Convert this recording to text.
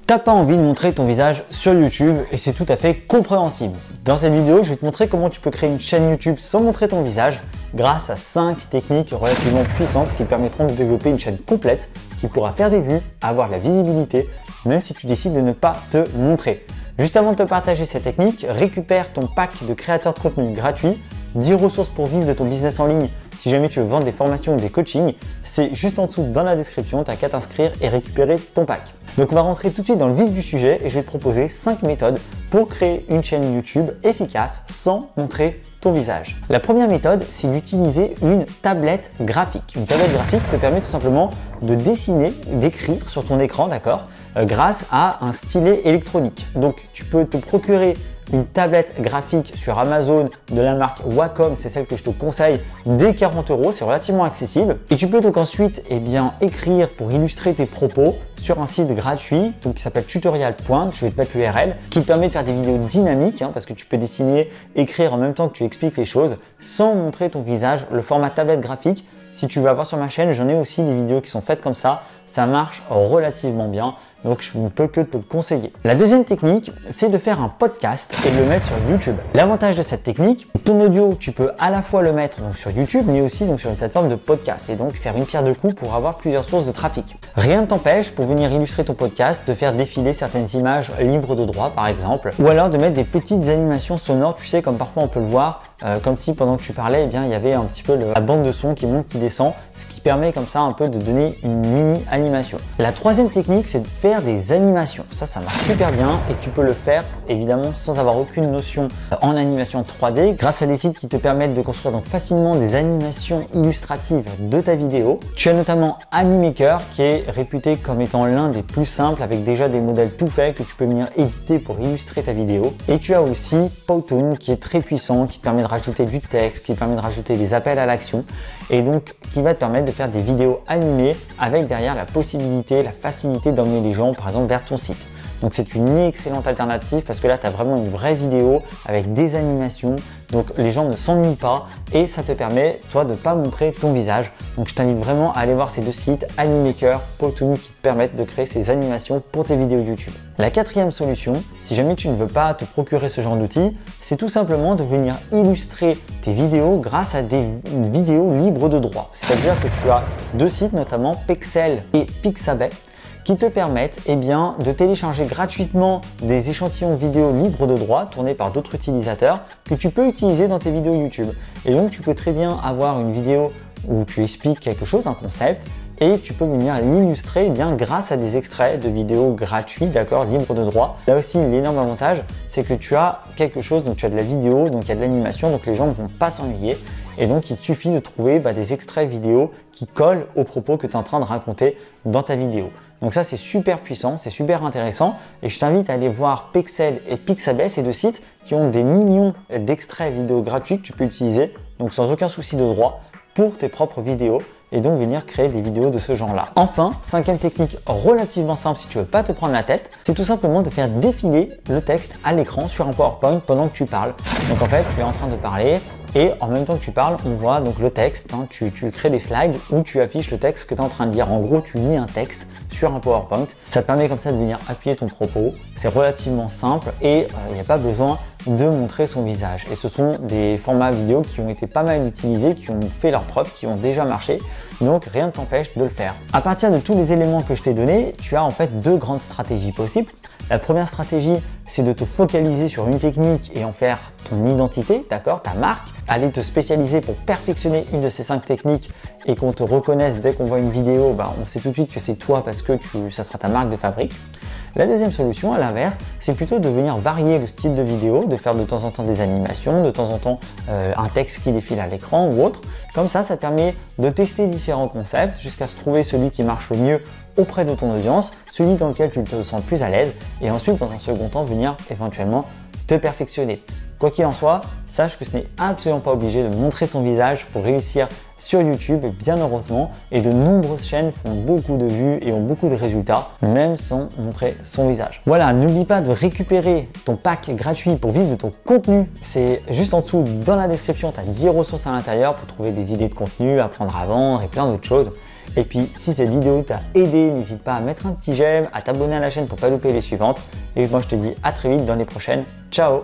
T'as pas envie de montrer ton visage sur YouTube et c'est tout à fait compréhensible. Dans cette vidéo, je vais te montrer comment tu peux créer une chaîne YouTube sans montrer ton visage grâce à 5 techniques relativement puissantes qui te permettront de développer une chaîne complète qui pourra faire des vues, avoir la visibilité, même si tu décides de ne pas te montrer. Juste avant de te partager ces techniques, récupère ton pack de créateurs de contenu gratuit, 10 ressources pour vivre de ton business en ligne si jamais tu veux vendre des formations ou des coachings. C'est juste en dessous dans la description, tu n'as qu'à t'inscrire et récupérer ton pack. Donc on va rentrer tout de suite dans le vif du sujet et je vais te proposer 5 méthodes pour créer une chaîne YouTube efficace sans montrer ton visage. La première méthode, c'est d'utiliser une tablette graphique. Une tablette graphique te permet tout simplement de dessiner, d'écrire sur ton écran, d'accord, grâce à un stylet électronique. Donc tu peux te procurer une tablette graphique sur Amazon de la marque Wacom, c'est celle que je te conseille, dès 40 €, c'est relativement accessible. Et tu peux donc ensuite écrire pour illustrer tes propos sur un site gratuit donc qui s'appelle tutorial.point, je vais te mettre l'URL, qui te permet de faire des vidéos dynamiques parce que tu peux dessiner, écrire en même temps que tu expliques les choses sans montrer ton visage. Le format tablette graphique, si tu veux avoir sur ma chaîne, j'en ai aussi des vidéos qui sont faites comme ça marche relativement bien. Donc je ne peux que te le conseiller. La deuxième technique, c'est de faire un podcast et de le mettre sur YouTube. L'avantage de cette technique, ton audio, tu peux à la fois le mettre donc sur YouTube, mais aussi donc sur une plateforme de podcast et donc faire une pierre deux coups pour avoir plusieurs sources de trafic. Rien ne t'empêche pour venir illustrer ton podcast de faire défiler certaines images libres de droit par exemple, ou alors de mettre des petites animations sonores, tu sais, comme parfois on peut le voir, comme si pendant que tu parlais, il y avait un petit peu la bande de son qui monte, qui descend, ce qui permet comme ça un peu de donner une mini animation. La troisième technique, c'est de faire des animations. Ça marche super bien et tu peux le faire évidemment sans avoir aucune notion en animation 3D grâce à des sites qui te permettent de construire donc facilement des animations illustratives de ta vidéo. Tu as notamment Animaker qui est réputé comme étant l'un des plus simples avec déjà des modèles tout faits que tu peux venir éditer pour illustrer ta vidéo. Et tu as aussi Powtoon qui est très puissant, qui te permet de rajouter du texte, qui te permet de rajouter des appels à l'action et donc qui va te permettre de faire des vidéos animées avec derrière la possibilité, la facilité d'emmener les gens par exemple vers ton site. Donc c'est une excellente alternative parce que là tu as vraiment une vraie vidéo avec des animations, donc les gens ne s'ennuient pas et ça te permet toi de ne pas montrer ton visage. Donc je t'invite vraiment à aller voir ces deux sites, Animaker, Powtoon, qui te permettent de créer ces animations pour tes vidéos YouTube. La quatrième solution, si jamais tu ne veux pas te procurer ce genre d'outils, c'est tout simplement de venir illustrer tes vidéos grâce à des vidéos libres de droit. C'est-à-dire que tu as deux sites, notamment Pexels et Pixabay, qui te permettent de télécharger gratuitement des échantillons vidéo libres de droit tournés par d'autres utilisateurs que tu peux utiliser dans tes vidéos YouTube. Et donc tu peux très bien avoir une vidéo où tu expliques quelque chose, un concept, et tu peux venir l'illustrer grâce à des extraits de vidéos gratuits, d'accord, libres de droit. Là aussi, l'énorme avantage, c'est que tu as quelque chose, donc tu as de la vidéo, donc il y a de l'animation, donc les gens ne vont pas s'ennuyer. Et donc, il te suffit de trouver des extraits vidéo qui collent aux propos que tu es en train de raconter dans ta vidéo. Donc ça, c'est super puissant, c'est super intéressant et je t'invite à aller voir Pexels et Pixabay, ces deux sites qui ont des millions d'extraits vidéo gratuits que tu peux utiliser, donc sans aucun souci de droit, pour tes propres vidéos et donc venir créer des vidéos de ce genre-là. Enfin, cinquième technique relativement simple si tu veux pas te prendre la tête, c'est tout simplement de faire défiler le texte à l'écran sur un PowerPoint pendant que tu parles. Donc en fait, tu es en train de parler et en même temps que tu parles, on voit donc le texte, tu crées des slides où tu affiches le texte que tu es en train de dire. En gros, tu lis un texte sur un PowerPoint. Ça te permet comme ça de venir appuyer ton propos. C'est relativement simple et il n'y a pas besoin de montrer son visage. Et ce sont des formats vidéo qui ont été pas mal utilisés, qui ont fait leurs preuves, qui ont déjà marché. Donc rien ne t'empêche de le faire. À partir de tous les éléments que je t'ai donnés, tu as en fait deux grandes stratégies possibles. La première stratégie, c'est de te focaliser sur une technique et en faire ton identité, d'accord, ta marque. Aller te spécialiser pour perfectionner une de ces 5 techniques et qu'on te reconnaisse dès qu'on voit une vidéo, on sait tout de suite que c'est toi parce que ça sera ta marque de fabrique. La deuxième solution, à l'inverse, c'est plutôt de venir varier le style de vidéo, de faire de temps en temps des animations, de temps en temps un texte qui défile à l'écran ou autre. Comme ça te permet de tester différents concepts jusqu'à se trouver celui qui marche le mieux auprès de ton audience, celui dans lequel tu te sens plus à l'aise et ensuite dans un second temps venir éventuellement te perfectionner. Quoi qu'il en soit, sache que ce n'est absolument pas obligé de montrer son visage pour réussir sur YouTube, bien heureusement, et de nombreuses chaînes font beaucoup de vues et ont beaucoup de résultats, même sans montrer son visage. Voilà, n'oublie pas de récupérer ton pack gratuit pour vivre de ton contenu. C'est juste en dessous dans la description, tu as 10 ressources à l'intérieur pour trouver des idées de contenu, apprendre à vendre et plein d'autres choses. Et puis si cette vidéo t'a aidé, n'hésite pas à mettre un petit j'aime, à t'abonner à la chaîne pour pas louper les suivantes. Et moi je te dis à très vite dans les prochaines. Ciao!